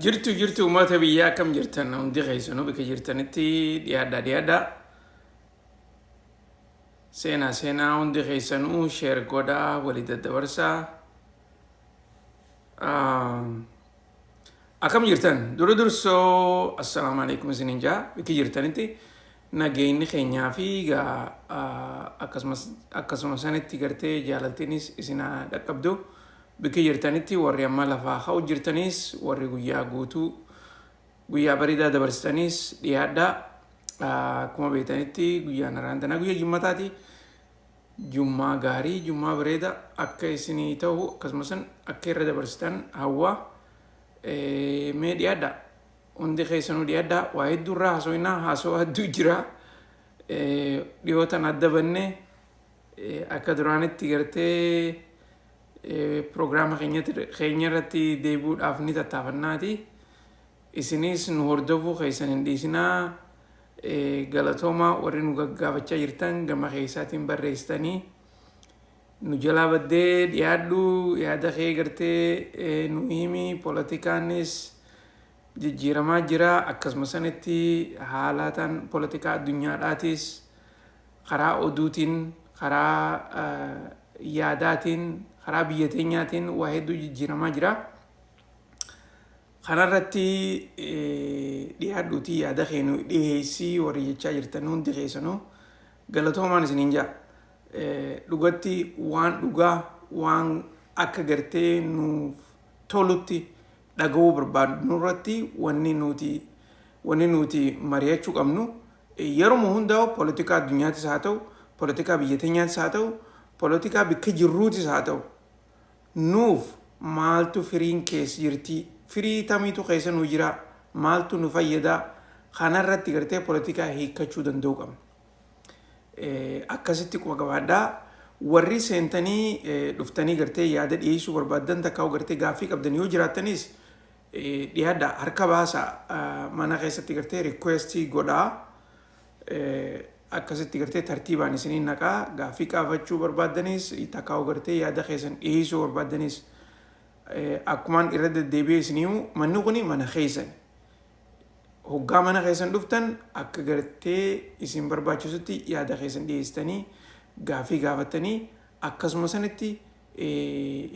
jirtu uummata biyyaa kam jirtan hundi keessanuu bakka jirtanitti dhiyaadha. Seenaa hundi keessanuu sheer godhaa walii daddabarsaa. Akkam jirtan dursoo assalaamu alaikum isiniin jaa bakka jirtanitti nageenyi keenyaa fi akkasumas sanitti gartee jaalaltiinis isinaa dhaqqabdu. Bakka jirtanitti warri amma lafaa ka'u jirtanis warri guyyaa guutuu guyyaa bareedaa dabarsitanis dhiyaadha. Akkuma beektanitti guyyaan har'aa guyyaa Jummataati. Jummaa gaarii, Jummaa bareeda akka isinii ta'u akkasumas akka irra dabarsitan hawwa. Mee dhiyaadha. Hundi keessanuu dhiyaadha. Waa hedduurraa haasoo hedduu jira. Dhiyootan adda bannee akka duraanitti gartee Proogiraama keenya irratti deebi'uudhaaf ni tattaafannaati. Isinis nu hordofuu keessan hin dhiisinaa. Galatooma warri nu gaggaafachaa jirtan gama keessaatiin barreessitanii nu jalaa baddee dhiyaadhu yaada kee gartee nu himi. Polotikaanis jijjiiramaa jira. Akkasuma sanitti haalaataan polotikaa addunyaadhaatis karaa oduutiin, karaa yaadaatiin, karaa biyya teenyaatiin waa hedduu jijjiiramaa jira. Kanarratti dhiyaadhuutii yaada keenu dhiyeessii warri jechaa jirtan hundi keessanuu galatoomaan isiniin jaa. Dhugatti waan dhugaa waan akka gartee nuuf tolutti dhaga'uu barbaadnu irratti wanni nuti mari'achuu qabnu yeroo hundaa'u polotikaa addunyaattis haa ta'u, polotikaa biyya teenyaattis haa ta'u, polotikaa bakka jirruutis haa ta'u. Nuuf maaltu firiin keessa jirti? Firii tamiitu keessa nu jira? Maaltu nu fayyada? Kanarratti gartee polotikaa hiikkachuu danda'uu qabna. Akkasitti quba qabaadhaa. Warri seentanii dhuftanii gartee yaada dhiyeessuu barbaadan takkaa'u gartee gaaffii qabdan yoo jiraattanis dhiyaadha. Harka baasaa mana keessatti gartee rikweestii godhaa. Akkasitti gartee tartiibaan isiniin naqaa. Gaaffii qaafachuu barbaadanis takkaa'u gartee yaada keessan dhiyeessuu barbaadanis akkumaan irra deddeebi'ee isiniimu manni kuni mana keessan. Hoggaa mana keessan dhuftan akka gartee isin barbaachisutti yaada keessan dhiyeessitanii gaaffii gaafatanii akkasuma sanitti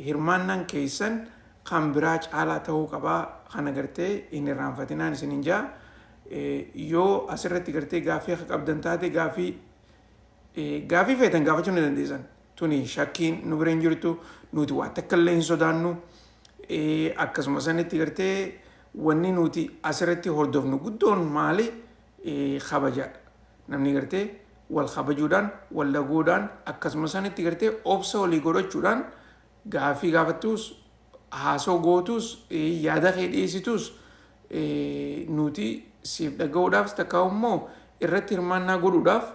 hirmaannaan keessan kan biraa caalaa ta'uu qabaa. Kana gartee hin irraanfatinaan isiniin jaa. Yoo asirratti gartee gaaffii akka qabdan taate gaaffii feetan gaafachuu ni dandeessan. Tuni shakkiin nu bira hin jirtu. Nuti waa takka illee hin sodaannu. Akkasuma sanitti gartee wanni nuti asirratti hordofnu guddoon maali? Kabajaadha. Namni gartee wal kabajuudhaan, wal dhaguudhaan akkasuma sanitti gartee obsa walii godhachuudhaan gaaffii gaafattus, haasoo gootus, yaada kee dhiyeessitus nuti siif dhaga'uudhaaf takkaa'u immoo irratti hirmaannaa godhuudhaaf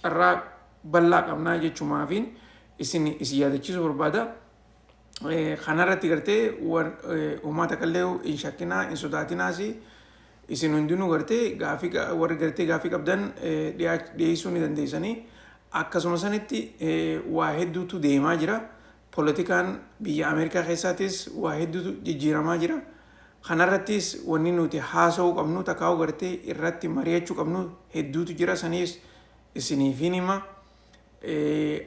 carraa bal'aa qabnaa jechuumaafiin isin yaadachiisuu barbaada. Kanarratti gartee uummata kallee hin shakkinaa, hin sodaatinaas. Isin hundinuu gartee warri gartee gaaffii qabdan dhiyeessuu ni dandeessanii. Akkasuma sanitti waa hedduutu deemaa jira. Polotikaan biyya Ameerikaa keessaattis waa hedduutu jijjiiramaa jira. Kanarrattis wanni nuti haasa'uu qabnu takkaa'u gartee irratti mari'achuu qabnu hedduutu jira. Saniis isiniifin hima.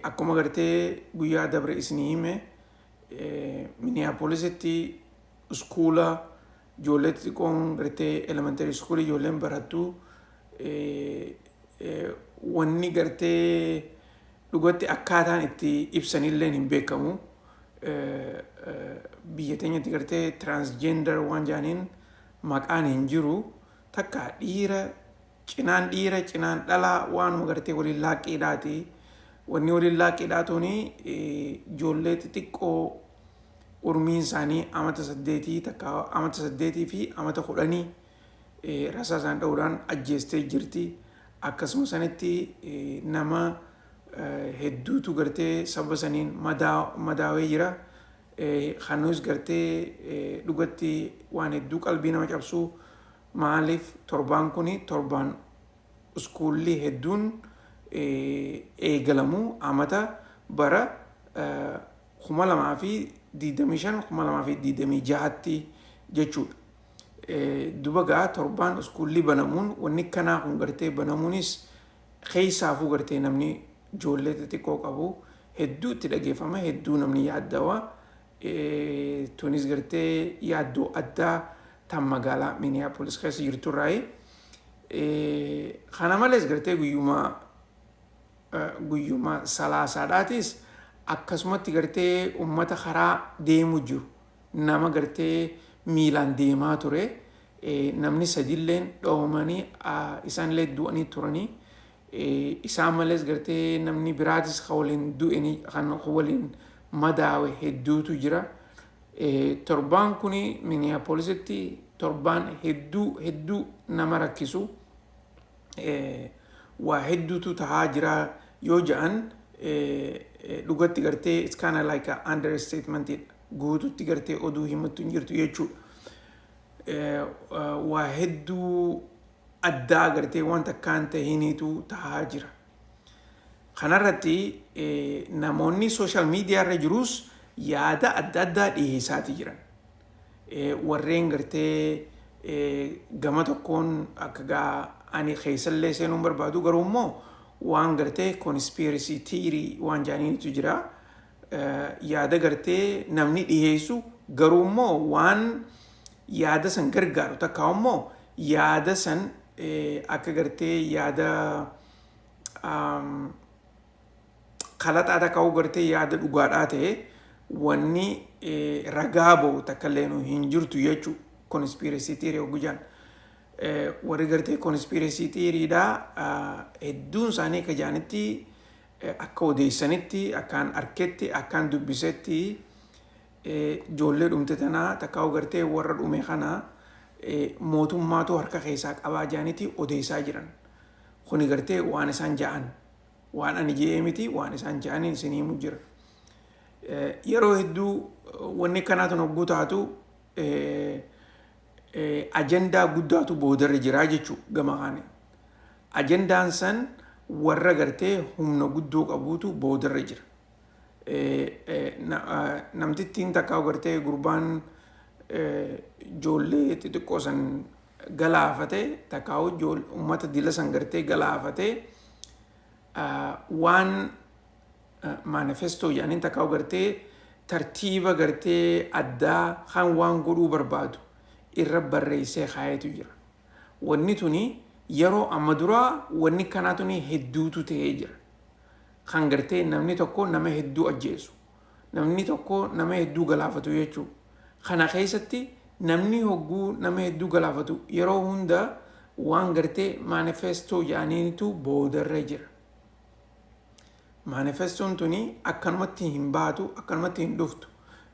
Akkuma gartee guyyaa dabre isinii hime Minneapolisitti iskuula ijoollee xixiqqoon gartee elementary iskuulii ijoolleen barattu wanni gartee dhugatti akkaataan itti ibsanillee hin beekamu. Biyya teenyatti gartee transgender waan jaaniin maqaan hin jiru. Takka cinaan dhalaa waanuma gartee waliin laaqqiidhaati. Wanni waliin laaqqiidhaatuuni ijoollee xixiqqoo urmiin isaanii amata 8 fi amata 10 rasaa isaan dha'uudhaan ajjeestee jirti. Akkasuma sanitti nama hedduutu gartee saba saniin madaawee jira. Kanuus gartee dhugatti waan hedduu qalbii nama cabsuu. Maaliif torbaan kuni torbaan iskuulli hedduun eegalamu amata bara 2025 2026tti jechuudha. Duba gaa torbaan iskuulli banamuun wanni kanaa kun gartee banamuunis keessaafuu gartee namni ijoollee xixiqqoo qabu hedduu itti dhageeffama hedduu namni yaaddawa. Tunis gartee yaaddoo addaa tan magaalaa Minneapolis keessa jirturraayi. Kana malees gartee guyyuma salaasaadhaatis akkasumatti gartee ummata karaa deemu jiru nama gartee miilaan deemaa ture namni sadilleen dhoomanii isaanillee du'anii turanii isaan malees gartee namni biraatis kan waliin du'anii kan waliin madaawe hedduutu jira. Torbaan kuni Minneapolisitti torbaan hedduu nama rakkisu waa hedduutu tahaa jira yoo ja'an dhugatti gartee it's kind of like a understatement guututti gartee oduu himattu hin jirtu jechuudha. Waa hedduu addaa gartee wanta akkaan tahiniitu tahaa jira. Kanarratti namoonni social media irra jirus yaada adda addaa dhiheessaati jiran. Warreen gartee gama tokkoon akka ani keessallee seenuun barbaadu garuu immoo waan gartee conspiracy theory waan jaaniitu jira. Yaada gartee namni dhiheessu garuu immoo waan yaada san gargaaru takka immoo yaada san akka gartee yaada kalaxaa takka gartee yaada dhugaadhaa ta'e wanni ragaa ba'u takka illee hin jirtu jechuu conspiracy theory hojjaan. Warri gartee conspiracy theoryidha hedduun isaanii akka jaanitti akka odeessanitti akkaan arketti akkaan dubbisetti ijoollee dhumte tanaa takka gartee warra dhume kana mootummaatu harka keessaa qabaa jaanitti odeessaa jiran. Kuni gartee waan isaan ja'an waan ani je'ee miti waan isaan ja'aniin isin himu jira. Yeroo hedduu wanni kanaatu nogguu taatu ajandaa guddaatu boodarra jiraa jechuu gama kaane. Ajandaan san warra gartee humna guddoo qabuutu boodarra jira. Namtittiin takka gartee gurbaan ijoollee xixiqqoo san galaafate takka uummata dila san gartee galaafate waan manifestoo jedhaniin takka gartee tartiiba gartee addaa kan waan godhuu barbaadu irra barreessee kaayetu jira. Wanni tuni yeroo amma duraa wanni kanaa tuni hedduutu ta'ee jira. Kan gartee namni tokko nama hedduu ajjeesu namni tokko nama hedduu galaafatu jechuudha. Kana keessatti namni hogguu nama hedduu galaafatu yeroo hunda waan gartee manifestoo jedhaniitu boodarra jira. Manifestoon tuni akkanumatti hin baatu akkanumatti hin dhuftu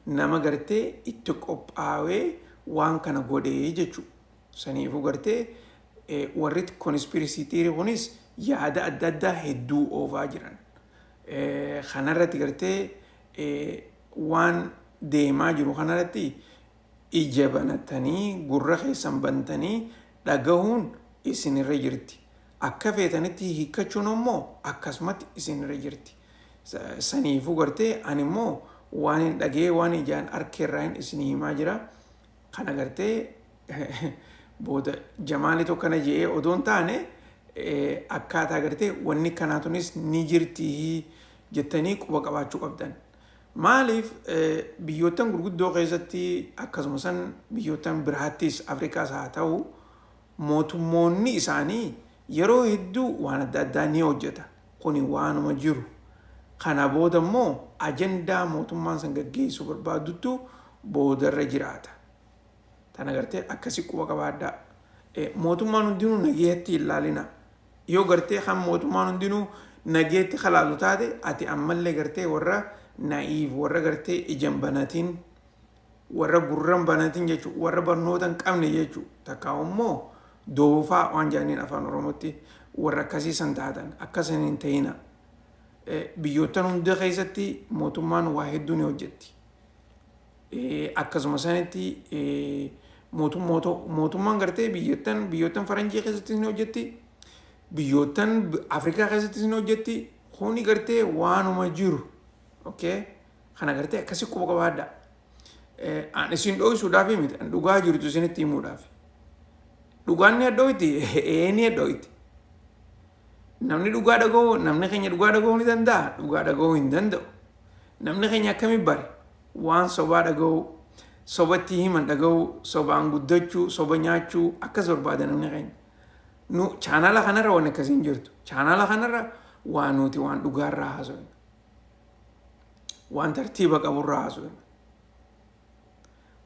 nama gartee itti qophaawee waan kana godhee jechuudha. Saniifuu gartee warri conspiracy theory kunis yaada adda addaa hedduu oofaa jiran. Kanarratti gartee waan deemaa jiru kanarratti ija banatanii gurra keessan bantanii dhagahuun isinirra jirti. Akka feetanitti hiikkachuun immoo akkasumatti isinirra jirti. Saniifuu gartee ani immoo waan hin dhagee waan ijaan arkeerraan isin himaa jira. Kana gartee booda Jamaali tokko kana jedhee odoon taane akkaataa gartee wanni kanaatunis ni jirti jettanii quba qabaachuu qabdan. Maaliif biyyootan gurguddoo keessatti akkasuma san biyyootan biraattis Afrikaas haa ta'u mootummoonni isaanii yeroo hedduu waan adda addaa ni hojjeta. Kuni waanuma jiru. Kana booda immoo ajandaa mootummaan san gaggeessuu barbaadutu boodarra jiraata. Tana gartee akkasii quba qabaadhaa. Mootummaan hundinuu nageetti ilaalina. Yoo gartee kan mootummaan hundinuu nageetti halaalu taate ati ammallee gartee warra naiif warra gartee ijaan banatiin warra gurran banatiin jechuudha warra barnoota hin qabne jechuudha. Takka immoo doofaa waan jaaniin afaan Oromootti warra akkasii san taatan akkasiin hin ta'ina. Biyyoottan hunda keessatti mootummaan waa hedduu ni hojjetti. Akkasuma sanitti mootummaan gartee biyyoottan faranjii keessatti ni hojjetti. Biyyoottan Afrikaa keessatti ni hojjetti. Kuni gartee waanuma jiru. Okay? Kana gartee akkasii quba qabaadha. an isin dho'isuudhaaf miti an dhugaa jirtu isinitti himuudhaaf. Dhugaan ni addooti ni addooti. Namni dhugaa dhaga'u namni keenya dhugaa dhaga'uu ni danda'a dhugaa dhaga'uu hin danda'u. Namni keenya akkamitti bare waan sobaa dhaga'u sobatti himan dhaga'u sobaan guddachuu soba nyaachuu akkas barbaada namni keenya. Nu chaanala kanarra waan akkasiin jirtu. Chaanala kanarra waan nuti waan dhugaarraa haasofna. Waan tartiiba qaburraa haasofna.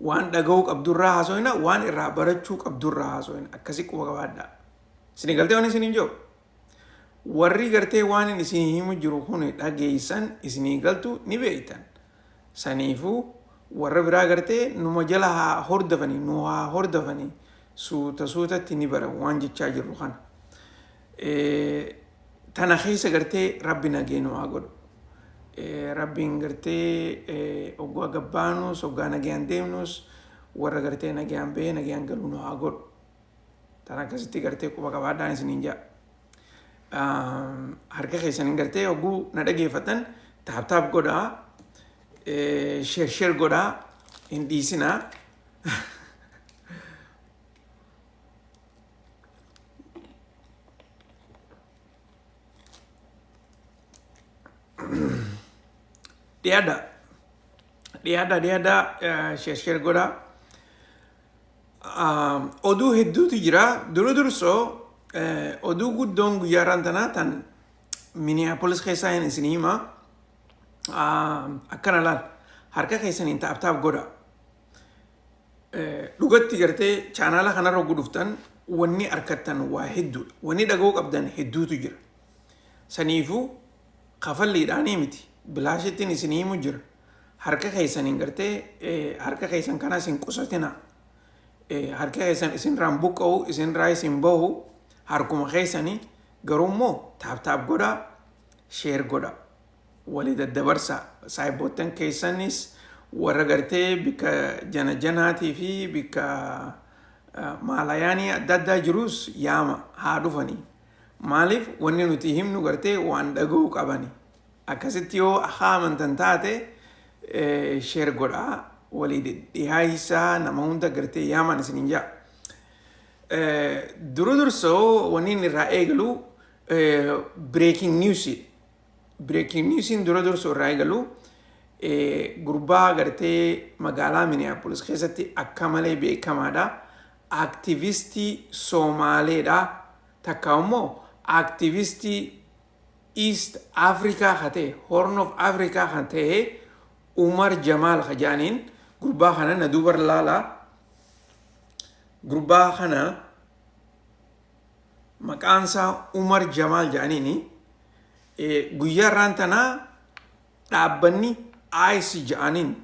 Waan dhaga'uu qabdurraa haasofna waan irraa barachuu qabdurraa haasofna. Akkasii quba qabaadhaa. Isin galtee waan isin hin jiru. Warri gartee waan isin himu jiru kun dhageessan isin galtu ni beektan. Saniifuu warra biraa gartee numa jala haa hordofanii nu haa hordofanii suuta suutatti ni bara waan jechaa jirru kana. Tana keessa gartee rabbi nageenu haa godhu. Rabbiin gartee oggaa gabbaanus oggaa nagayaan deemnus warra gartee nagayaan bahee nagayaan galuu nu haa godhu. Tana akkasitti gartee quba qabaadhaan isiniin jaa. Harka keessaniin gartee ogguu na dhageeffatan taap godhaa. Share godhaa hin dhiisinaa. Dhiyaadha share godhaa. Oduu hedduutu jira. Dursoo oduu guddoon guyyaarraan tanaa tan Minneapolis keessaa hin isin himaa. Akkana laal harka keessaniin taap godha. Dhugatti gartee chaanala kanarra oguu dhuftan wanni harkattan waa hedduudha. Wanni dhaga'uu qabdan hedduutu jira. Saniifuu kafalliidhaanii miti. Bilaashittiin isin himu jira. Harka keessaniin gartee harka keessan kana isin qusatina. Harka keessan isin raan buqqa'u isin raa isin bahu harkuma keessanii garuummoo taap godha share godha. Walii daddabarsa saayibootan keessanis warra gartee bika janaatii fi bika maalayaanii adda addaa jirus yaama haa dhufanii. Maaliif wanni nuti himnu gartee waan dhaga'uu qabani. Akkasitti yoo haa amantan taate share godhaa walii dhihaayisa nama hunda gartee yaaman isiniin jaa. Dursoo wanni inni irraa eegalu breaking newsi. Breaking newsiin dursoo irraa eegalu gurbaa gartee magaalaa Minneapolis keessatti akka malee beekamaadha. Aktivistii Somaaleedha. Takka immoo aktivistii East Africa kan ta'e Horn of Africa kan ta'e Umar Jamal Khajaaniin gurbaa kana na duubar laalaa. Gurbaa kana maqaansaa Umar Jamal jedhaniini guyyaarraan tanaa dhaabbanni ICE jedhaniin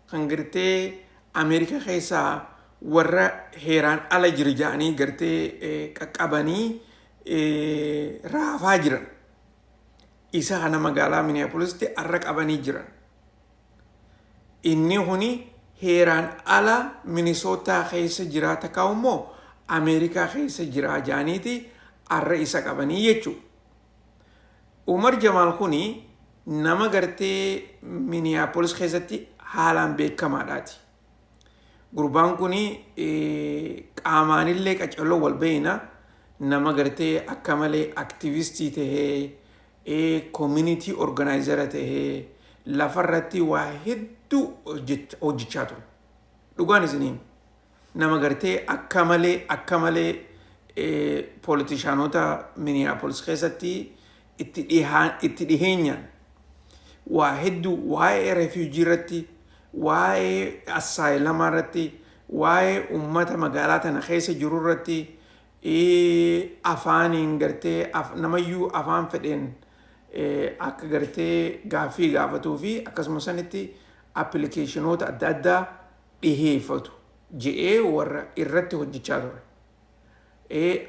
kan gartee Ameerikaa keessaa warra heeraan ala jiru jedhanii gartee qaqqabanii raafaa jiran. Isa kana magaalaa Minneapolisitti har'a qabanii jiran. Inni kuni heeraan ala Minnesota keessa jira takka immoo Ameerikaa keessa jira jedhaniiti har'a isa qabanii jechuudha. Umar Jamal kuni nama gartee Minneapolis keessatti haalaan beekamaadhaati. Gurbaan kuni qaamaanillee qacalloo wal beeyna nama gartee akka malee aktivistii tahee community organizer tahee lafarratti waa hedduu hojjechaa ture. Dhugaan isiniin nama gartee akka malee politishaanota Minneapolis keessatti itti dhiheenyaan waa hedduu waa'ee refugee irratti waa'ee asaayilamaa irratti waa'ee ummata magaalaa tana keessa jiru irratti afaaniin gartee namayyuu afaan fedheen akka gartee gaaffii gaafatuu fi akkasumas sanitti appilikeeshinoota adda addaa dhiheeffatu je'ee warra irratti hojjechaa ture.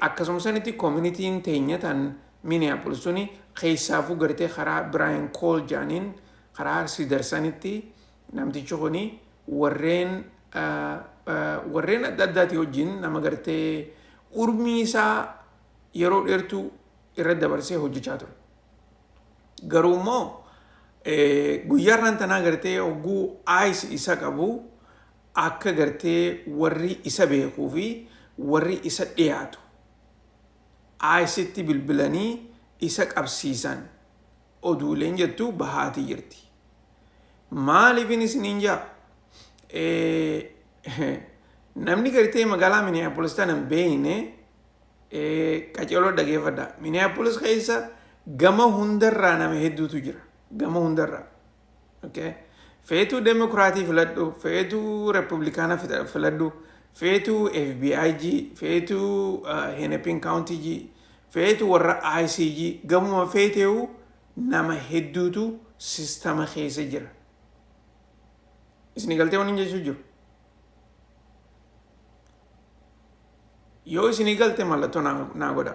Akkasumas sanitti communitiin teenya tan Minneapolis suni keessaafuu gartee karaa Brian Cole jedhaniin karaa Sidarsanitti namtichi kuni warreen adda addaati wajjin nama gartee urmii isaa yeroo dheertuu irra dabarsee hojjechaa ture. Garuu immoo guyyaarraan tanaa gartee hogguu ICE isa qabu akka gartee warri isa beekuu fi warri isa dhiyaatu ICT bilbilanii isa qabsiisan oduuleen jettu bahaatii jirti. Maaliifin isiniin jaa namni gartee magaalaa Minneapolis tanan beeyne qaceeloo dhageeffadha. Minneapolis keessa gama hundarraa nama hedduutu jira. Gama hundarraa. Okay? Feetuu Demokiraatii filadhu, feetuu Republikaana filadhu, feetuu FBIG, feetuu Hennepin County, feetuu warra ICG, gamuma feeteewu nama hedduutu sistama keessa jira. Isin galtee waniin jechuu jiru. Yoo isin galte mallattoo naa godha.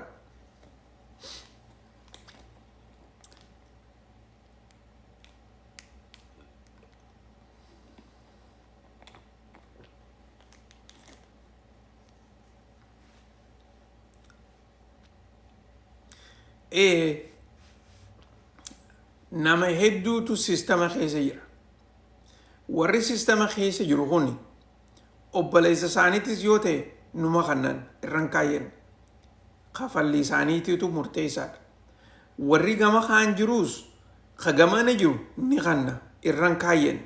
Nama hedduutu sistama keessa jira. Warri sistama keessa jiru kuni obboleessa isaaniitis yoo ta'e numa kannan irran kaayyen kafalli isaaniitiitu murteessaadha. Warri gama kaan jiruus ka gamana jiru ni kanna irran kaayyen.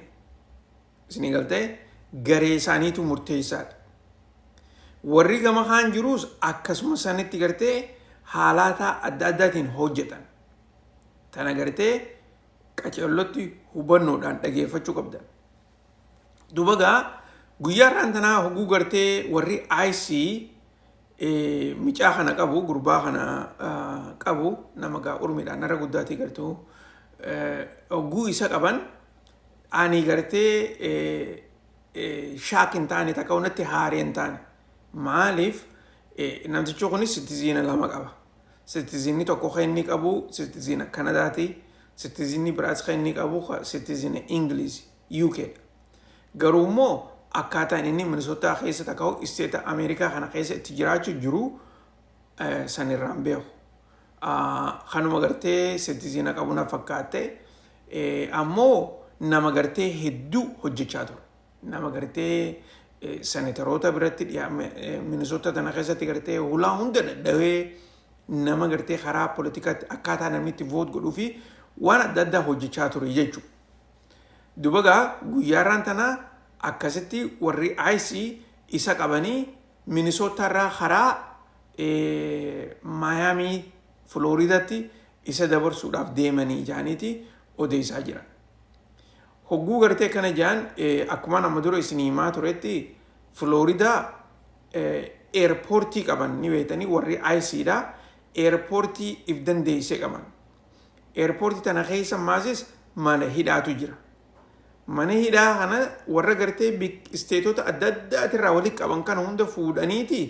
Isin galtee garee isaaniitu murteessaadha. Warri gama kaan jiruus akkasuma sanitti gartee haalata adda addaatiin hojjetan. Tana gartee qaceellotti hubannoodhaan dhageeffachuu qabda. Dubagaa guyyaarraan tanaa hoguu gartee warri IC micaa kana qabu gurbaa kana qabu nama gaa urmiidhaan narra guddaatii gartuu hoguu isa qaban ani gartee shaak hin taane takka hunatti haaree hin taane. Maaliif namtichi kunis sitiziina lama qaba. Sitiziinni tokko kan inni qabu sitiziina Kanadaati. Sitiziinni biraas kan inni qabu sitiziina Ingiliizi UK. Garuu immoo akkaataan inni Minnesota keessa takka'u isteeta Ameerikaa kana keessa itti jiraachuu jiru sanirraan beeku. Kanuma gartee sitiziina qabu na fakkaatte ammoo nama gartee hedduu hojjechaa ture. Nama gartee senataroota biratti Minnesota tana keessatti gartee hulaa hunda dadhabee nama gartee karaa politikaatti akkaataa namni itti voot godhuu fi waan adda addaa hojjechaa ture jechuudha. Dubagaa guyyaarraan tanaa akkasitti warri IC isa qabanii Minnesota irraa karaa Miami, Floridaatti isa dabarsuudhaaf deemanii jaaniiti odeessaa jiran. Hogguu gartee kana jaan akkuma nama dura isin himaa turetti Florida airportii qaban ni beektanii warri IC dha. Airportii if dandeessee qaban. Airportii tana keessa maasis mana hidhaatu jira. Mana hidhaa kana warra gartee isteetota adda addaatirraa walitti qaban kana hunda fuudhaniiti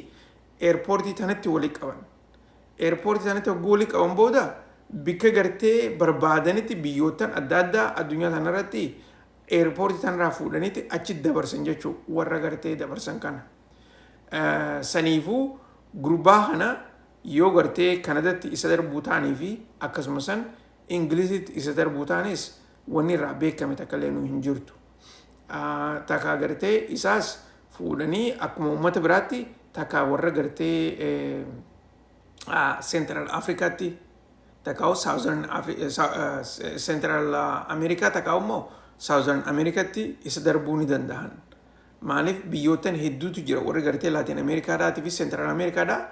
airportii tanatti walitti qaban. Airportii tanatti hogguu walitti qaban booda bikka gartee barbaadanitti biyyootan adda addaa addunyaa tanarratti airportii tanarraa fuudhaniiti achi dabarsan jechuudha warra gartee dabarsan kana. Saniifuu gurbaa kana yoo gartee Kanadatti isa darbuu taanii fi akkasumas Ingilizitti isa darbuu taanis wanni irraa beekame takka illee nu hin jirtu. Takka gartee isaas fuudhanii akkuma uummata biraatti takka warra gartee Central Africaatti takka Central America takka immoo Southern Americaatti isa darbuu ni danda'an. Maaliif biyyootan hedduutu jira warri gartee Latin Americaadhaatii fi Central Americaadhaa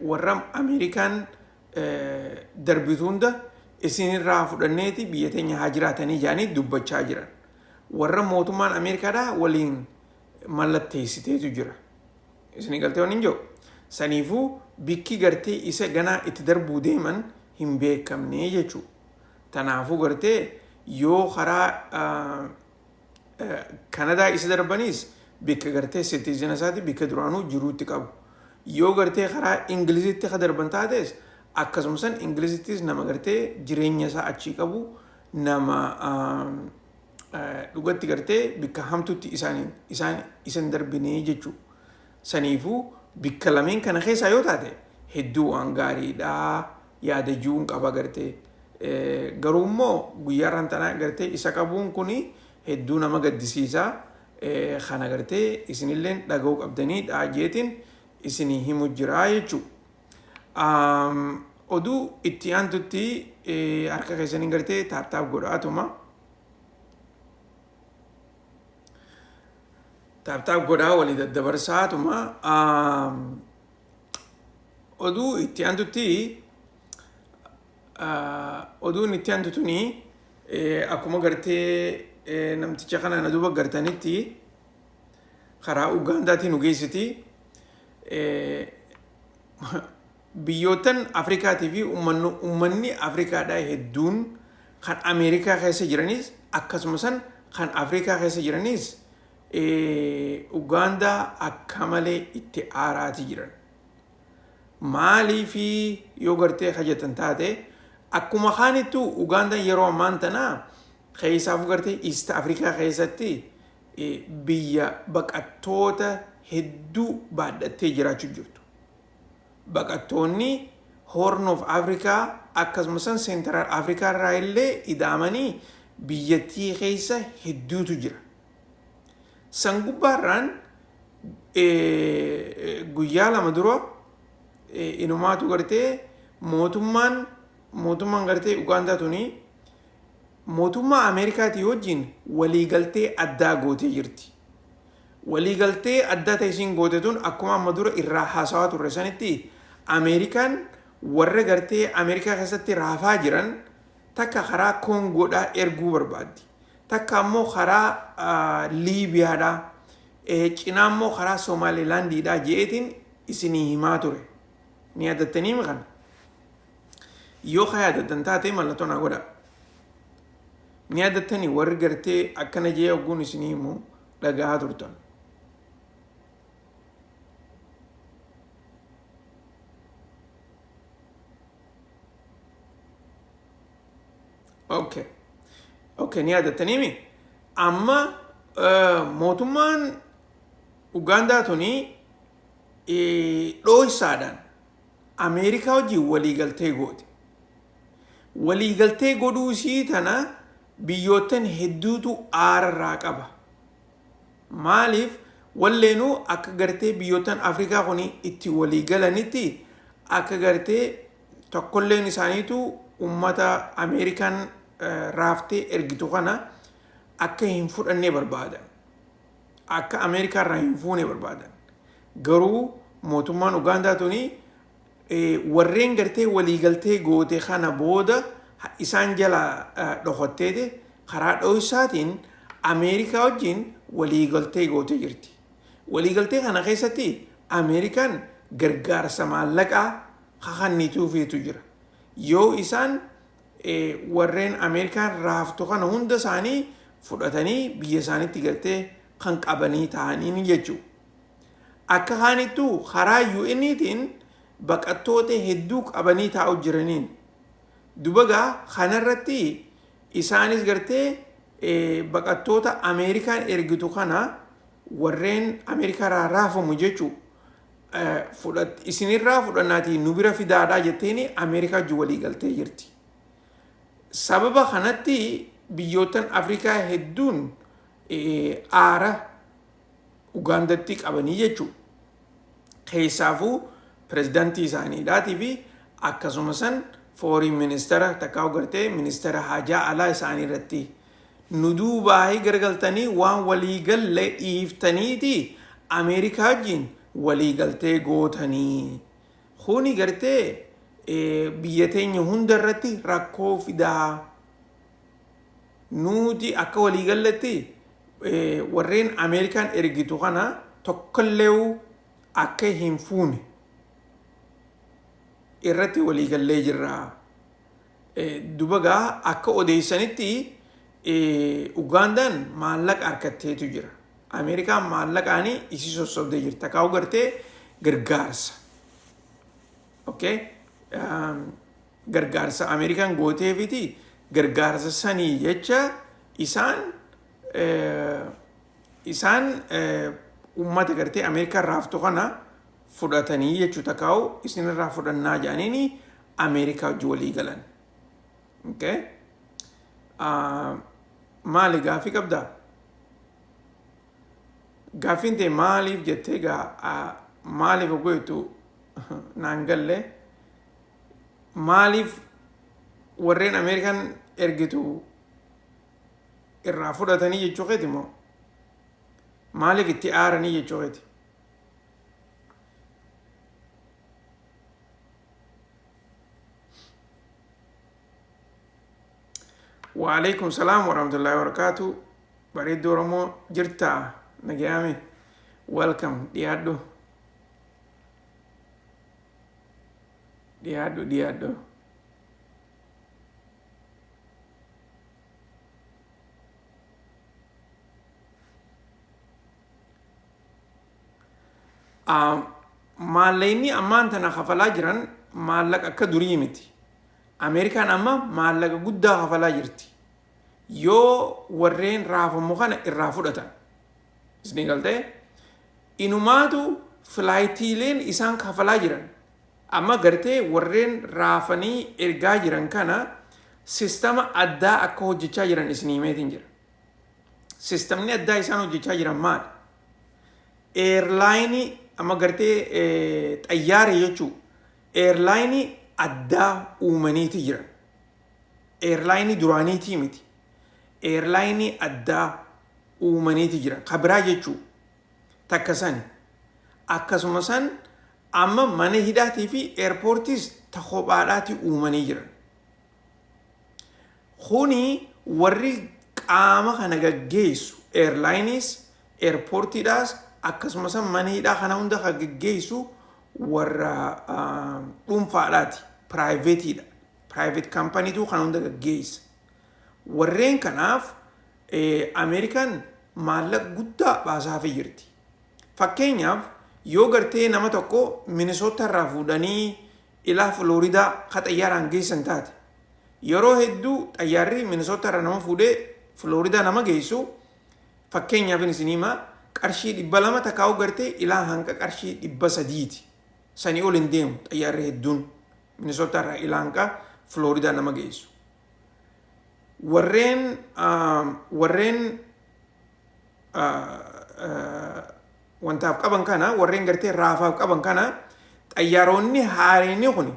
warra Amerikaan darbitu hunda isinirraa fudhanneeti biyya teenya haa jiraatanii jaanii dubbachaa jiran. Warra mootummaan Ameerikaadhaa waliin mallatteessiteetu jira. Isin galtee waan hin jiru. Saniifuu bikki gartee isa ganaa itti darbuu deeman hin beekamne jechuudha. Tanaafuu gartee yoo karaa Kanadaa isa darbanis bikka gartee sitiizina isaati bikka duraanuu jiruutti qabu. Yoo gartee karaa Ingilizitti ka darban taates akkasumas Ingilizittis nama gartee jireenya isaa achii qabu nama dhugatti gartee bikka hamtuutti isan darbinee jechuudha. Saniifuu bikka lameen kana keessaa yoo taate hedduu waan gaariidhaa yaada jiruun qaba gartee. Garuu immoo guyyaarraan tanaa gartee isa qabuun kuni hedduu nama gaddisiisaa. kana gartee isinilleen dhaga'uu qabdanii dhaajeetiin isinii himu jiraa jechuu. Oduu itti aantutti harka keessanii gartee taaptaap godhaatuma. Taaptaap godhaa walii daddabarsaatuma. Oduu itti aantutti oduun itti aantutuni akkuma gartee namticha kana na duuba gartanitti karaa Ugaandaatiin nu geessiti. Biyyootan Afrikaatii fi uummanni Afrikaadhaa hedduun kan Ameerikaa keessa jiranis akkasumas kan Afrikaa keessa jiranis Ugaandaa akka malee itti aaraati jiran. Maalii fi yoo gartee hajjatan taate akkuma kaanittu Ugaandaan yeroo ammaan tanaa keessaaf gartee East Afrikaa keessatti biyya baqattoota hedduu baadhattee jiraachuu jirtu. Baqattoonni Horn of Africa akkasumas Central Africa irraa illee idaamanii biyyattii keessa hedduutu jira. San gubbaarraan guyyaa lama dura inumaatu gartee mootummaan gartee Ugaandaa tuni mootummaa Ameerikaatii wajjin waliigaltee addaa gootee jirti. Waliigaltee addaa ta'isiin goote tun akkuma amma dura irraa haasawaa turre sanitti Ameerikaan warra gartee Ameerikaa keessatti raafaa jiran takka karaa Kongoodhaa erguu barbaaddi. Takka ammoo karaa Liibiyaadhaa cinaa ammoo karaa Somaalilaandiidhaa je'eetiin isinii himaa ture. Ni yaadattanii mi kana? Yoo ka yaadattan taate mallattoo naa godhaa. Ni yaadattanii warri gartee akkana jee ogguun isinii himu dhagahaa turtan. Okay, ni yaadattanii mi? Amma mootummaan Ugaandaa tuni dhooysaadhaan Ameerikaa wajjin waliigaltee goote. Waliigaltee godhuu isii tana biyyootan hedduutu aararraa qaba. Maaliif walleenuu akka gartee biyyootan Afrikaa kuni itti waliigalanitti akka gartee tokkolleen isaaniitu ummata Ameerikaan raaftee ergitu kana akka hin fudhannee barbaadan. Akka Ameerikaa irraa hin fuune barbaadan. Garuu mootummaan Ugaandaa tuni warreen gartee waliigaltee goote kana booda isaan jala dhokatteete karaa dhooysaatiin Ameerikaa wajjin waliigaltee goote jirti. Waliigaltee kana keessatti Ameerikaan gargaarsa maallaqaa kakannituufiitu jira. Yoo isaan warreen Ameerikaan raaftu kana hunda isaanii fudhatanii biyya isaaniitti gartee kan qabanii ta'anii jechuudha. Akka kaanittu karaa UN'tiin baqattoota hedduu qabanii taa'u jiraniin dubagaa kanarratti isaanis gartee baqattoota Ameerikaan ergitu kana warreen Ameerikaa raafamu jechuu isinirraa fudhannaatii nu bira fidaadhaa jetteeni Ameerikaa wajjin waliigaltee jirti. Sababa kanatti biyyootan Afrikaa hedduun aara Ugaandatti qabanii jechuu. Keessaafuu pirezidaantii isaaniidhaatii fi akkasumas fooriin ministeera takkaa gartee ministeera haajaa alaa isaanii irratti nu duubaahii garagaltanii waan waliigalle dhiiftaniiti Ameerikaa wajjin waliigaltee gootanii. Kuni gartee biyya teenya hunda irratti rakkoo fidaa. Nuti akka waliigalletti warreen Ameerikaan ergitu kana tokkollee akka hin fuune irratti waliigallee jirra. Dubagaa akka odeessanitti Ugaandaan maallaqa harkatteetu jira. Ameerikaan maallaqaanii isii sossobdee jirta. Kaa'u gartee gargaarsa. Gargaarsa Ameerikaan gooteefiti gargaarsa sanii jecha isaan ummata gartee Ameerikaan raaftu kana fudhatanii jechuudha. Kaa'u isinirraa fudhannaa jedhaniini Ameerikaa wajjin walii galan. Maali gaafii qabdaa? Gaafiin ta'e maaliif jettee gaa maaliif goitu naan galle maaliif warreen Ameerikaan ergitu irraa fudhatanii jechuu keeti moo maaliif itti aaranii jechuu keeti. وعليكم السلام ورحمة الله وبركاته. بريد ورمو جرتا نجامي welcome diado maallayni ammaan tana kafalaa jiran maallaqa akka durii miti. Ameerikaan amma maallaqa guddaa kafalaa jirti yoo warreen raafamu kana irraa fudhatan. Isni galtee inumaatu filaayitiileen isaan kafalaa jiran amma gartee warreen raafanii ergaa jiran kana sistama addaa akka hojjechaa jiran isin himeetiin jira. Sistamni addaa isaan hojjechaa jiran maali? Eerlaayinii amma gartee xayyaara jechuu eerlaayinii addaa uumaniiti jiran. Eerlaayinii duraaniitii miti. Eerlaayinii addaa uumaniiti jiran. Kabiraa jechuu takka sani. Akkasuma san amma mana hidhaatii fi eerpoortiis ta kophaadhaati uumanii jiran. Kuni warri qaama kana gaggeessu eerlaayiniis eerpoortiidhaas akkasuma san mana hidhaa kana hunda kan gaggeessu warra dhuunfaadhaati. Private companytu kan hunda gaggeessa. Warreen kanaaf Ameerikaan maallaqa guddaa baasaafii jirti. Fakkeenyaaf yoo gartee nama tokko Minnesota irraa fuudhanii ilaa Floridaa ka xayyaaraan geessan taate yeroo hedduu xayyaarri Minnesota irraa nama fuudhee Floridaa nama geessu fakkeenyaaf isin himaa qarshii 200 takkaa'u gartee ilaa hanga qarshii 300ti. Sanii ol hin deemu xayyaarri hedduun Minnesota irraa ilaa hanga Floridaa nama geessu. Warreen wantaaf qaban kana warreen gartee raafaaf qaban kana xayyaaroonni haareenii kun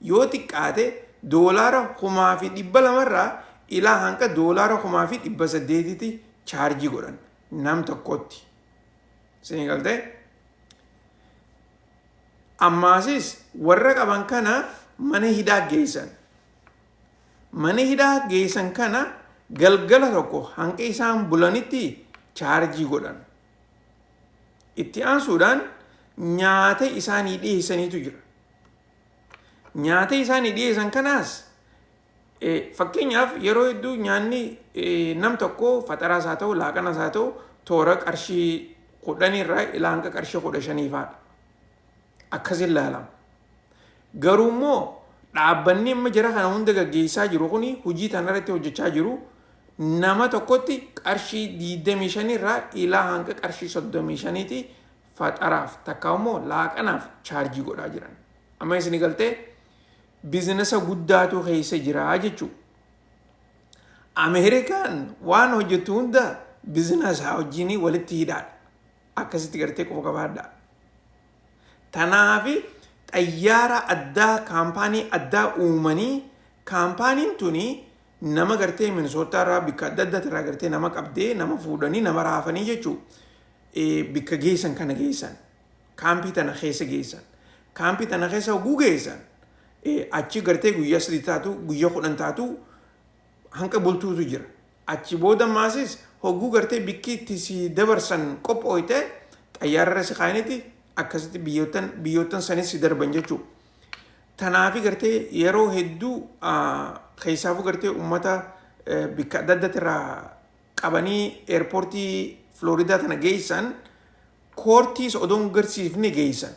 yoo xiqqaate $200,200 irraa ilaa hanga $800,800 chaarjii godhan nam tokkotti. Isin galtee ammaasis warra qaban kana mana hidhaa geessan. Mana hidhaa geessan kana galgala tokko hanga isaan bulanitti chaarjii godhan. Itti aansuudhaan nyaata isaanii dhiyeessaniitu jira. Nyaata isaanii dhiyeessan kanaas fakkeenyaaf yeroo hedduu nyaanni nam tokko faxaraas haa ta'u laaqanas haa ta'u toora qarshii 10 irraa ilaa hanga qarshii 15 faadha. Akkas ilaalama. Garuu immoo dhaabbanni amma jira kana hunda gaggeessaa jiru kuni hojii tanarratti hojjechaa jiru nama tokkotti qarshii 25 irraa ilaa hanga qarshii 35ti faxaraaf takka immoo laaqanaaf chaarjii godhaa jiran. Amma isin galtee biizinasa guddaatu keessa jira jechuudha. Ameerikaan waan hojjetu hunda biizinasa wajjin walitti hidhaadha. Akkasitti gartee qofa qabaadha. Tanaafi xayyaara addaa kaampaanii addaa uumanii kaampaaniin tuni nama gartee Minnesota irraa bikka adda addaa irraa gartee nama qabdee nama fuudhanii nama raafanii jechuudha. Bikka geessan kana geessan. Kaampii tana keessa geessan. Kaampii tana keessa hoguu geessan. Achi gartee guyyaa 3 taatu guyyaa 10 taatu hanga bultuutu jira. Achi booda maasis hoguu gartee bikki itti si dabarsan qophooyte xayyaararra si kaayanitti akkasitti biyyoottan sanis si darban jechuudha. Tanaafi gartee yeroo hedduu keessaafuu gartee uummata bikka adda addaa irraa qabanii eerpoortii Floridaa tana geessan koortiis odoon garsiifne geessan.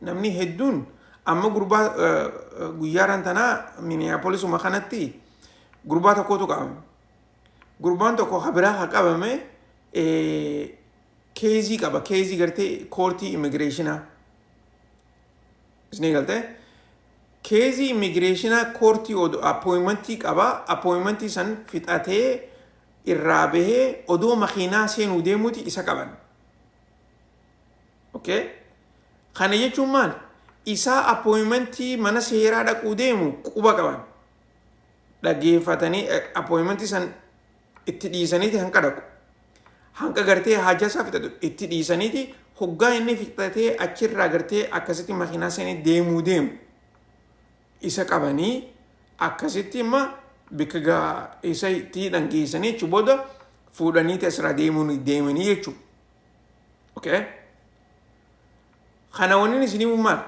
Namni hedduun amma gurbaa guyyaaraan tanaa Minneapolisuma kanatti gurbaa tokkotu qabame. Gurbaan tokko habiraa haa qabame keezii qaba. Keezii gartee koortii immigireeshinaa. Isni galtee keezii immigireeshinaa koortii appointmentii qaba. Appointmentii san fixatee irraa bahee odoo makiinaa seenuu deemuuti isa qaban. okay kana jechuun maal isaa appointmentii mana seeraa dhaquu deemu quba qaban dhaggeeffatanii appointmentii san itti dhiisaniiti hanqa dhaqu hanqa gartee haajaa isaa fixatu itti dhiisaniiti hoggaa inni fixatee achirraa gartee akkasitti makiinaa sanii deemu isa qabanii akkasitti imma bikka isa itti dhangeessanii achi booda fuudhaniiti asirraa deemanii jechuudha. Okay? Kana wanni isinii maal?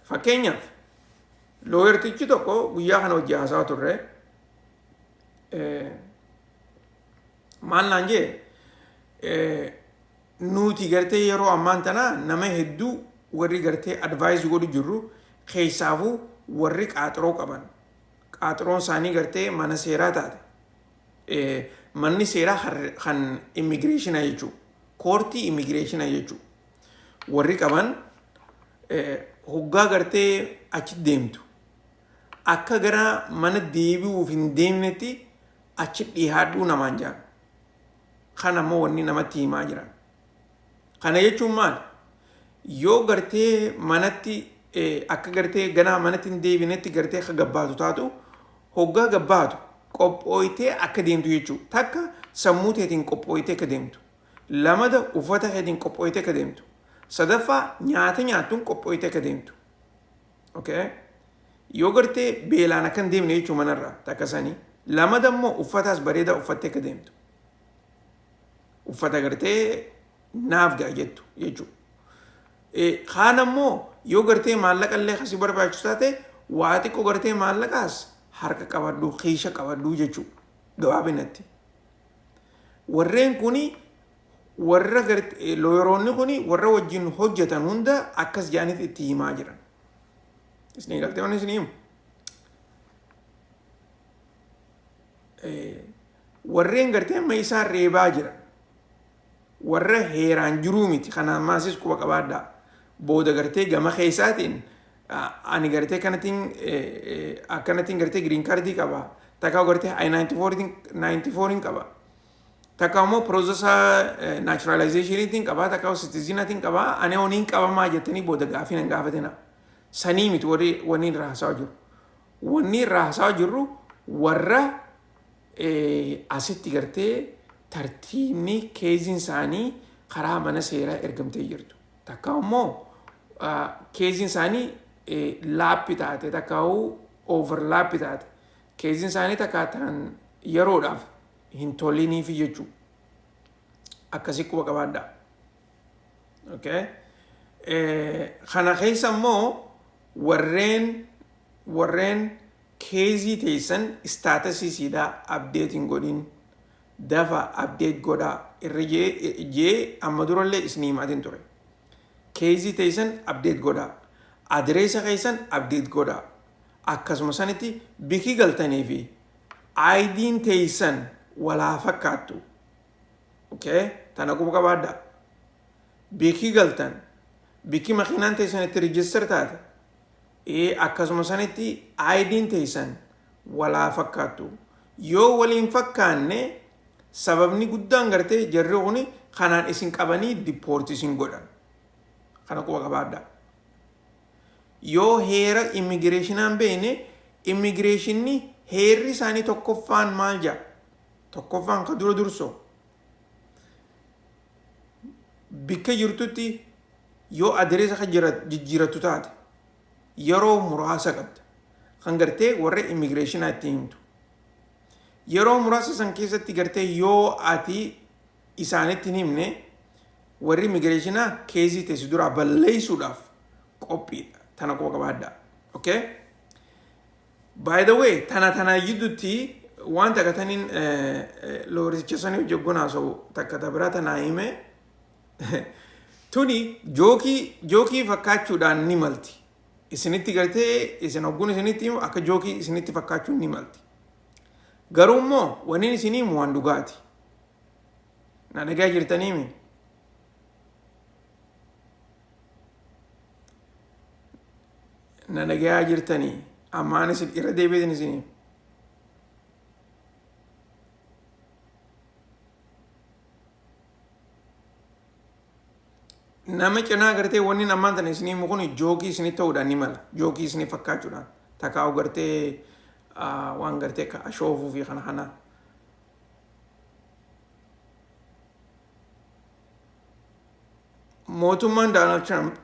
Fakkeenyaaf looyertichi tokko guyyaa kana hojii haasaa turre maal naan jee nuti gartee yeroo ammaan tana nama hedduu warri gartee advaayis godhu jirru keessaafuu warri qaaxiroo qaban qaaxiroon isaanii gartee mana seeraa taate manni seeraa kan immigireeshinaa jechuudha koortii immigireeshinaa jechuudha warri qaban hoggaa gartee achi deemtu akka gara mana deebi'uuf hin deemnetti achi dhihaadhuu namaan jaan kana ammoo wanni namatti himaa jiran kana jechuun maal yoo gartee manatti akka gartee ganaa manatti hin deebinetti gartee akka gabbaatu taatu hoggaa gabbaatu qophooytee akka deemtu jechuudha takka sammuu teetiin qophooytee akka deemtu lamada uffata keetiin qophooytee akka deemtu sadaffaa nyaata nyaattuun qophooytee akka deemtu okay yoo gartee beelaan akka hin deemne jechuu manarraa takka sanii lamada immoo uffataas bareedaa uffattee akka deemtu uffata gartee naaf ga'a jettu jechuudha kaan ammoo yoo gartee maallaqa illee kasii barbaachisu taate waa xiqqoo gartee maallaqaas harka qabadhu kiisha qabadhu jechuudha gabaabinatti warreen kuni warra gartee looyeroonni kuni warra wajjin hojjetan hunda akkas jaaniif itti himaa jiran isni galtee waan isni himu warreen gartee amma isaan reebaa jiran warra heeraan jiruu miti kanaan maasis quba qabaadhaa booda gartee gama keessaatiin ani gartee akkanattiin gartee green cardii qaba takkaa gartee I-94 qaba takkaa immoo processa naturalizationiitiin qaba takkaa citizeniatiin qaba ani honiin qabamaa jettanii booda gaafii nan gaafatina sanii miti wanni irraa haasa'aa jiru wanni irraa haasa'aa jirru warra asitti gartee tartiibni keeziin isaanii karaa mana seeraa ergamtee jirtu takkaa immoo keeziin isaanii laappi taate takkaa overlaappi taate keeziin isaanii takkaa ta'an yeroodhaaf hin toliniifi jechuu akkasii quba qabaadhaa okay kana keessa immoo warreen keezii teessan istaatasiisiidhaa abdeetiin godhin dafa abdeet godhaa irra jee amma durallee isin himaatiin ture keezii teessan abdeet godhaa adireesa keessan abdeet godhaa akkasuma sanitti bikii galtanii fi aayidiin teessan walaa fakkaattu okay tana quba qabaadhaa bikii galtan bikii makiinaan teessan itti riijistar taate akkasuma sanitti aayidiin teessan walaa fakkaattu yoo waliin fakkaanne sababni guddaan gartee jarri kuni kanaan isin qabanii dipoortii isin godhan kana quba qabaadhaa yoo heera immigireeshinaan beene immigireeshinni heerri isaanii tokkoffaan maal jaa tokkoffaan ka dura dursoo bikka jirtutti yoo adireesa ka jijjiiratu taate yeroo muraasa qabda kan gartee warra immigireeshinaa itti himtu yeroo muraasa san keessatti gartee yoo ati isaanitti hin himne warri immigireeshinaa keezii teessi duraa balleessuudhaaf qophiidha tana quba qabaadhaa okay by the way tana jidduutti waan takkataniin looricha sanii hojjeggonaa sobu takka tabiraa tanaa hime tuni jookii fakkaachuudhaan ni malti isinitti gartee isin hogguun isinitti himu akka jookii isinitti fakkaachuun ni malti garuu immoo waniin isin himu waan dhugaati na dhagaa jirtaniimi na dhagaa jirtanii ammaan isin irra deebiitin isin himu nama cinaa gartee wanni namaan tan isinii mukun jookii isinii ta'uudhaan ni mala jookii isinii fakkaachuudhaan takaa'u gartee waan gartee ka ashoofuu fi kana mootummaan Donald Trump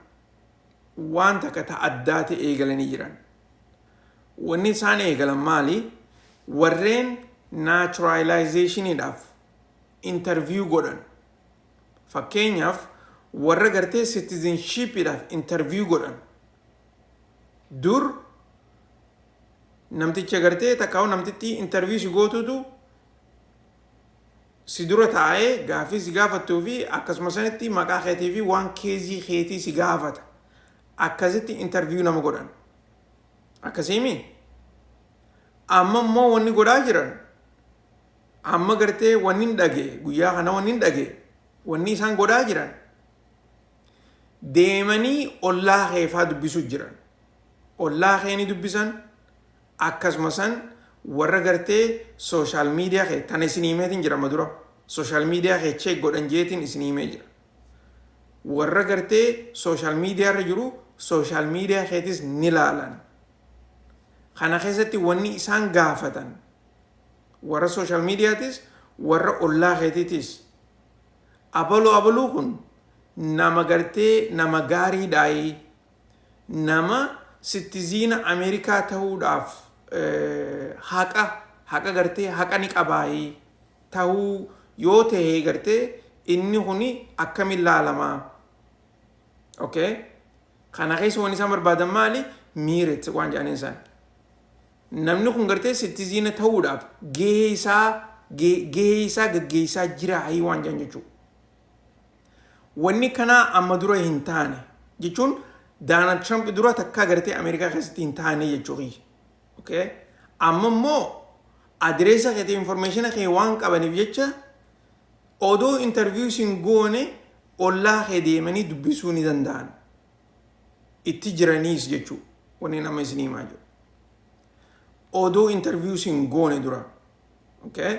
waan takka ta addaa ta'e eegalanii jiran wanni isaan eegalan maali warreen naturalizationiidhaaf interview godhan fakkeenyaaf warra gartee citizenshipiidhaaf interview godhan dur namticha gartee takkaa'u namtitti interview si gootutu si dura taa'ee gaafii si gaafattuu fi akkasuma sanitti maqaa keetii fi waan keezii keetii si gaafata akkasitti interview nama godhan akkasiimi amma immoo wanni godhaa jiran amma gartee wanni hin dhagee guyyaa kana wanni hin dhagee wanni isaan godhaa jiran deemanii ollaa keefaa dubbisuu jiran ollaa keeni dubbisan akkasuma san warra gartee social media kee tan isin himeetiin jira madura social media kee check godhan jeetiin isin himee jira warra gartee social media irra jiru social media keetis ni laalan kana keessatti wanni isaan gaafatan warra social mediatis warra ollaa keetitis abaluu kun nama gartee nama gaariidhaayi nama citizen Amerikaa ta'uudhaaf haqa gartee haqa ni qabaayi ta'uu yoo ta'e gartee inni kuni akkamiin laalamaa okay kana keessa waan isaan barbaadan maali miiret waan jedhaniin isaan namni kun gartee citizen ta'uudhaaf gahee isaa gaggeessaa jira hayii waan jedhan jechuudha wanni kanaa amma dura hin taane jechuun Donald Trump dura takkaa gartee Ameerikaa keessatti hin taane jechuudha okay amma immoo adreesa keetii information kee waan qabaniif jecha odoo interview sin goone ollaa kee deemanii dubbisuu ni danda'an itti jiraniis jechuudha wanni nama isin himaa jiru odoo interview sin goone dura okay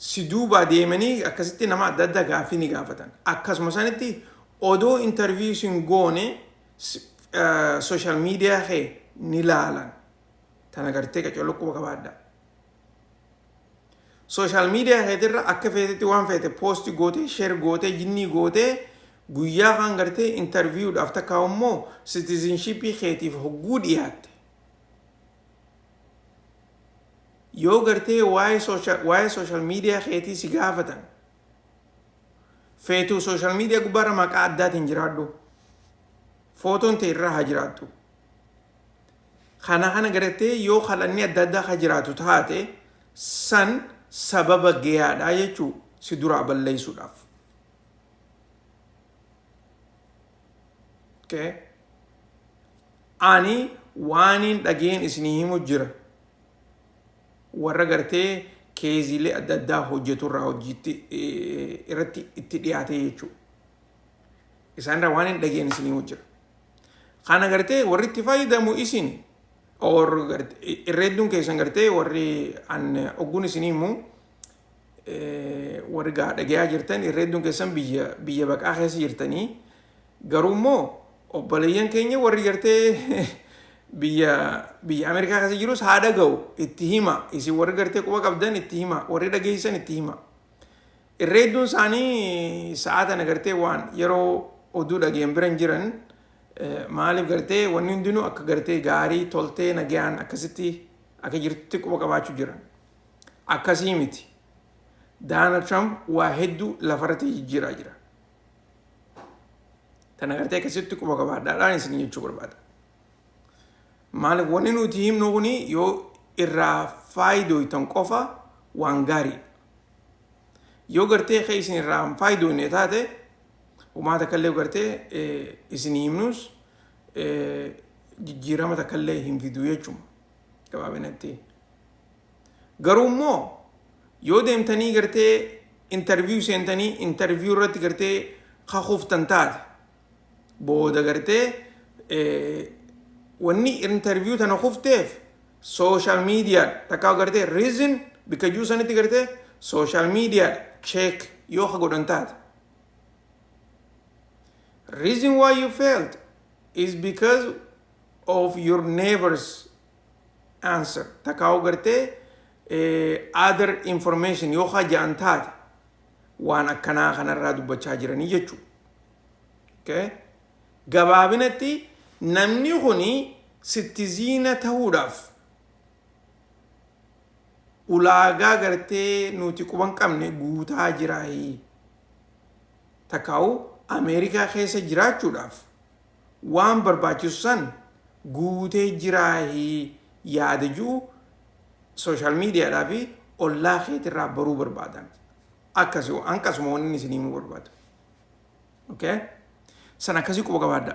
si duuba deemanii akkasitti nama adda addaa gaafii ni gaafatan akkasuma sanitti odoo interview sin goone social media kee ni laalan tana gartee qacollo quba qabaadha social media keetirra akka feetetti waan feete post goote share goote jinnii goote guyyaa kan gartee interview dhaaf takkaa immoo citizenship keetiif hogguu dhiyaatte yoo gartee waa'ee social media keetii si gaafatan feetu social media gubbaarra maqaa addaatiin jiraadhu footoon ta'e irraa haa jiraattu kana gartee yoo qalanni adda addaa haa jiraatu taate san sababa gayaadhaa jechuu si duraa balleessuudhaaf okay ani waanin dhageen isinii himu jira warra gartee keeziilee adda addaa hojjeturraa hojiitti irratti itti dhiyaate jechuudha isaanirraa waan hin dhageen isinii himu jira kana gartee warri itti fayyadamu isin or irreedduun keessan gartee warri an ogguun isinii himu warri dhagayaa jirtan irreedduun keessan biyya baqaa keessa jirtanii garuu immoo obboleeyyan keenya warri gartee biyya Ameerikaa keessa jirus haa dhaga'u itti hima isin warri gartee quba qabdan itti hima warri dhageessan itti hima irreedduun isaanii sa'aatan gartee waan yeroo oduu dhageen biran jiran maaliif gartee wanni hundinuu akka gartee gaarii toltee nagayaan akkasitti akka jirtutti quba qabaachuu jiran akkasii miti Donald Trump waa hedduu lafarratti jijjiiraa jira tana gartee akkasitti quba qabaadhaadhaan isin jechuu barbaada maaliif wanni nuti himnu kuni yoo irraa faayidoytan qofa waan gaarii yoo gartee kee isin irraa faayidoyne taate umaata kallee gartee isin himnus jijjiirama takkallee hin fidu jechuudha gabaabinatti garuu immoo yoo deemtanii gartee interview seentanii interview irratti gartee kakuftan taate booda gartee wanni interview tana kufteef social media takkaa gartee reason bika juu sanitti gartee social media check yoo ka godhan taate Reason why you failed is because of your neighbor's answer. Takao garte other information yoo hajaan taate waan akkanaa kanarraa dubbachaa jiranii jechuudha. Okay? Gabaabinatti namni kuni sittiziina ta'uudhaaf ulaagaa gartee nuti quban qabne guutaa jiraayi. Takaawu Ameerikaa keessa jiraachuudhaaf waan barbaachisu san guutee jiraayi yaadajuu social mediaadhaa fi ollaa keetirraa baruu barbaadan. Akkasuma wanni isin himuu barbaadu. Okay? San akkasii quba qabaadha.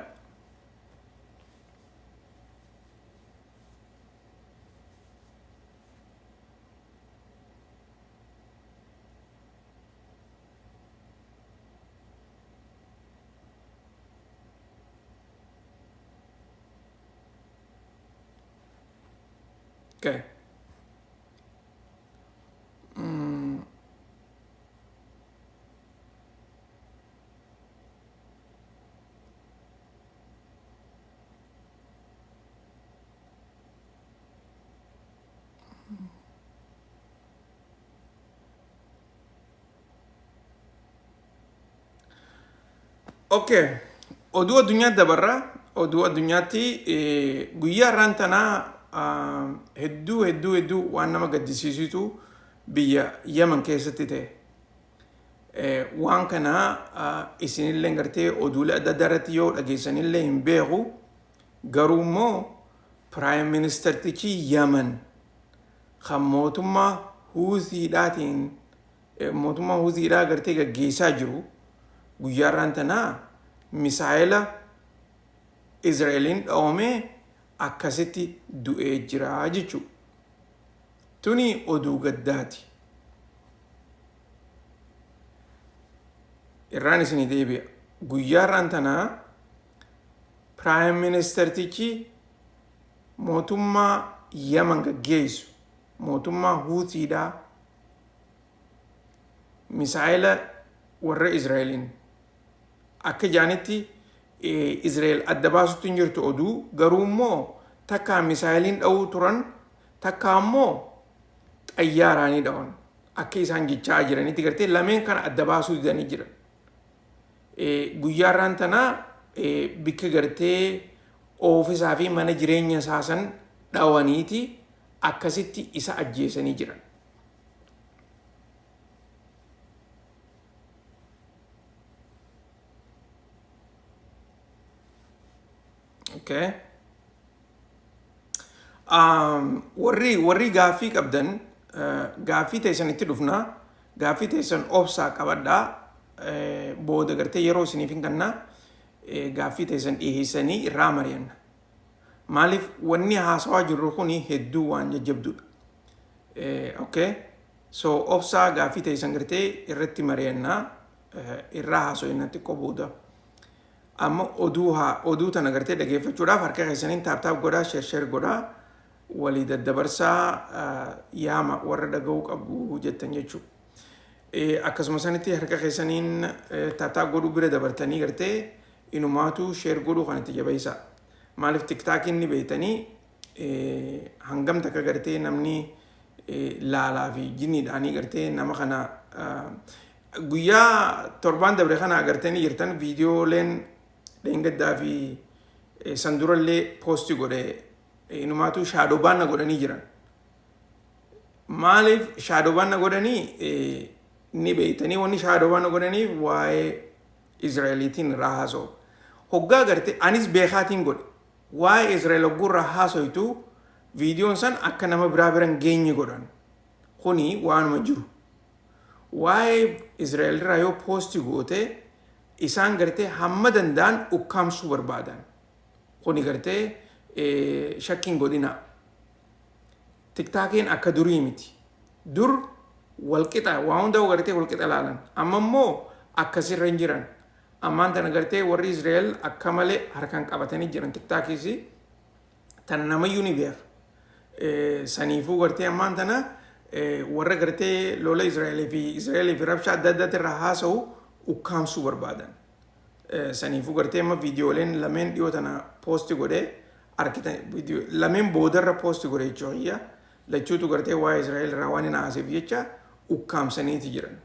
Okay. Okay. Oduu addunyaa dabarra. Oduu addunyaatti guyyaa irraan tanaa hedduu waan nama gaddisiisutu biyya Yemen keessatti ta'e. Waan kana isinillee gartee oduulee adda addaa irratti yoo dhageessanillee hin beeku. Garuu immoo Prime Ministertichi Yemen kan mootummaa Huuthiidhaa gartee gaggeessaa jiru guyyaa irraan tanaa misaayila Israa'eliin dhawamee akkasitti du'ee jira jechuudha. Tuni oduu gaddaati. Irraan isinii deebi'a. Guyyaa irraan tanaa Prime Ministertichi mootummaa Yemen gaggeessu mootummaa Huuthiidhaa misaayila warra Israa'eliin akka jaanitti Israa'el adda baasutti hin jirtu oduu garuu immoo takka misaayiliin dha'uu turan takka immoo xayyaaraanii dha'an akka isaan jechaa jiranitti gartee lameen kana adda baasuu didanii jiran. Guyyaa irraan tanaa bikka gartee oofisaa fi mana jireenya isaasan dhawaniiti akkasitti isa ajjeesanii jiran. Okay. Warri gaaffii qabdan gaaffii teessanitti dhufna. Gaaffii teessan obsaa qabadhaa. Booda gartee yeroo isiniif hin kennaa gaaffii teessan dhiheessanii irraa mari'anna. Maaliif wanni haasawaa jirru kun hedduu waan jajjabduudha. Okay. So obsaa gaaffii teessan gartee irratti mari'annaa irraa haasawinna xiqqoo booda. Amma oduu tana gartee dhageeffachuudhaaf harka keessaniin taaptaap godhaa sheer godhaa walii daddabarsaa yaama warra dhaga'uu qabu jettan jechuudha. Akkasuma sanitti harka keessaniin taaptaap godhuu bira dabartanii gartee inumaatu sheer godhuu kan itti jabeessaa. Maaliif tiktaakiin ni beektanii hangam takka gartee namni laalaa fi jinniidhaanii gartee nama kana guyyaa torbaan dabre kana agartanii jirtan viidiyooleen deengaddaa fi sandurallee poostii godhe inumaatu shaadoobaanna godhanii jiran. Maaliif shaadoobaanna godhanii ni beektanii wanni shaadoobaanna godhaniif waa'ee Israa'eliitiin irraa haasa'u. Hoggaa gartee anis beekaatiin godhe waa'ee Israa'el hogguu irraa haasa'itu viidiyoon san akka nama biraa biran geenye godhan. Kuni waanuma jiru. Waa'ee Israa'el irraa yoo poostii goote isaan gartee hamma danda'an ukkaamsuu barbaadan. Kuni gartee shakkiin godhina. Tiktaakiin akka durii miti. Dur walqixa waan hundaa gartee walqixa laalan. Amma immoo akkasirra hin jiran. Ammaan tana gartee warri Israa'el akka malee harkaan qabatanii jiran tiktaakiisi tana namayyuu ni beeka. Saniifuu gartee ammaan tana warra gartee lola Israa'elii fi rabshaa adda addaatti irraa haasa'u ukkaamsuu barbaadan. saniifuu gartee amma viidiyooleen lameen dhiyoo tana poosti godhee arkitan viidiyoo lameen boodarra poosti godhee jechuudha. Lachuutu gartee waa'ee Israa'el irraa waan hin haaseef jecha ukkaamsaniiti jiran.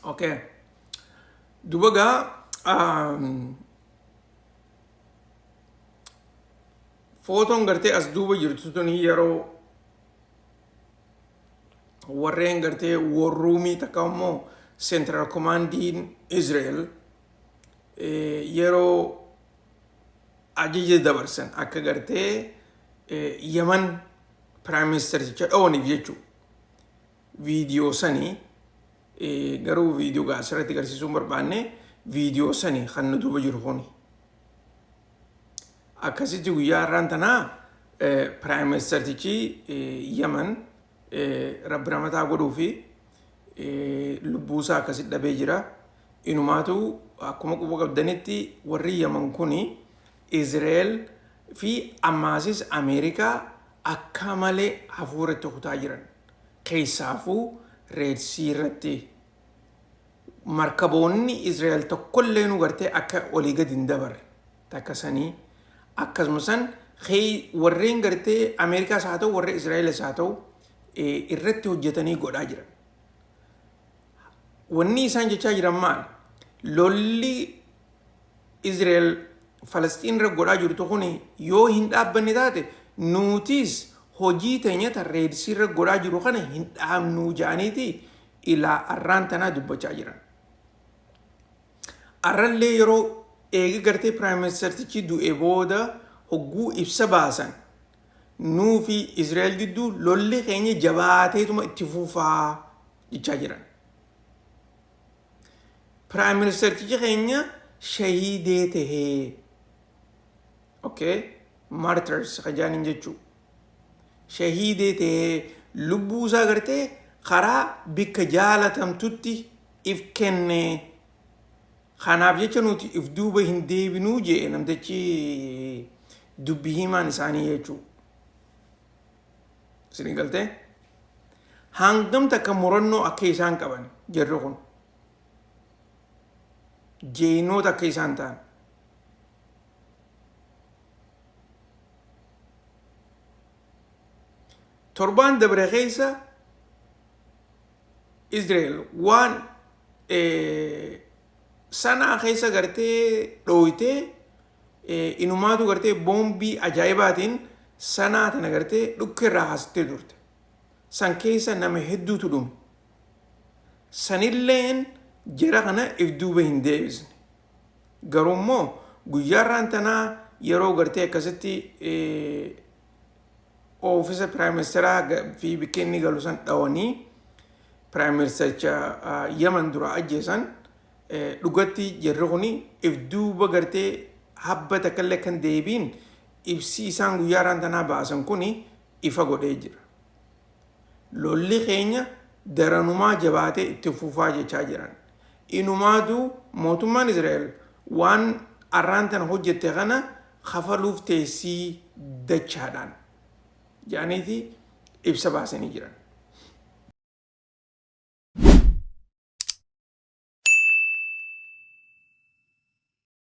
Okay. Dubagaa footoon gartee as duuba jirtu tun yeroo warreen gartee warruumii takka immoo Central Commandiin Israel yeroo ajaja dabarsan akka gartee Yaman Prime Ministericha dhawaniif jechuu viidiyoo sanii garuu viidiyoo asirratti agarsiisuun barbaanne viidiyoo sanii kan nu duuba jiru kuni. Akkasitti guyyaa har'aan tanaa Prime Ministerichi Yaman rabbi ramataa godhuu fi lubbuusaa akkasitti dhabee jira. Inumaatu akkuma quba qabdanitti warri Yaman kuni Israa'el fi ammaasis Ameerikaa akka malee hafuuratti kutaa jiran. Keessaafuu Red Sea irratti markaboonni Israa'el tokkollee nu gartee akka olii gadi hin dabarre takka sanii akkasumas warreen gartee Ameerikaas haa ta'u warra Israa'elis haa ta'u irratti hojjetanii godhaa jiran. Wanni isaan jechaa jiran maal? Lolli Israa'el Falastiin irra godhaa jirtu kun yoo hin dhaabbanne taate nuutis hojii teenya Red Sea irra godhaa jiru kana hin dhaabnu jaaniiti ilaa arraan tanaa dubbachaa jiran. Arrallee yeroo eegi gartee Prime Ministerichi du'e booda hogguu ibsa baasan nuu fi Israa'el gidduu lolli keenya jabaateetuma itti fufaa jechaa jiran. Prime Ministerichi keenya shahiidee tahee martyrs kajaaniin jechuu shahiidee tahee lubbuusaa gartee karaa bikka jaalatamtutti if kenne. Kanaaf jecha nuti if duuba hin deebinuu jee namtichi dubbii himaan isaanii jechuu. Isin galtee hangam takka murannoo akka isaan qaban jarri kun jeenoota akka isaan ta'an. Torbaan dabre keessa Israa'el waan sanaa keessa gartee dhooytee inumaatu gartee boombii ajaa'ibaatiin sanaa tana gartee dhukka irraa haastee turte. San keessa nama hedduutu dhume. Sanilleen jara kana if duuba hin deebisne. Garuu immoo guyyaa irraan tanaa yeroo gartee akkasitti oofisa Prime Ministeraa fi bikkeenni galu san dhawanii Prime Ministericha Yaman dura ajjeesan dhugatti jarri kuni if duuba gartee habba takkallee kan deebiin ibsi isaan guyyaa irraan tanaa baasan kuni ifa godhee jira. Lolli keenya daranumaa jabaatee itti fufaa jechaa jiran. Inumaatu mootummaan Israa'el waan arraan tana hojjette kana kafaluuf teessii dachaadhaan jaaniiti ibsa baasanii jiran.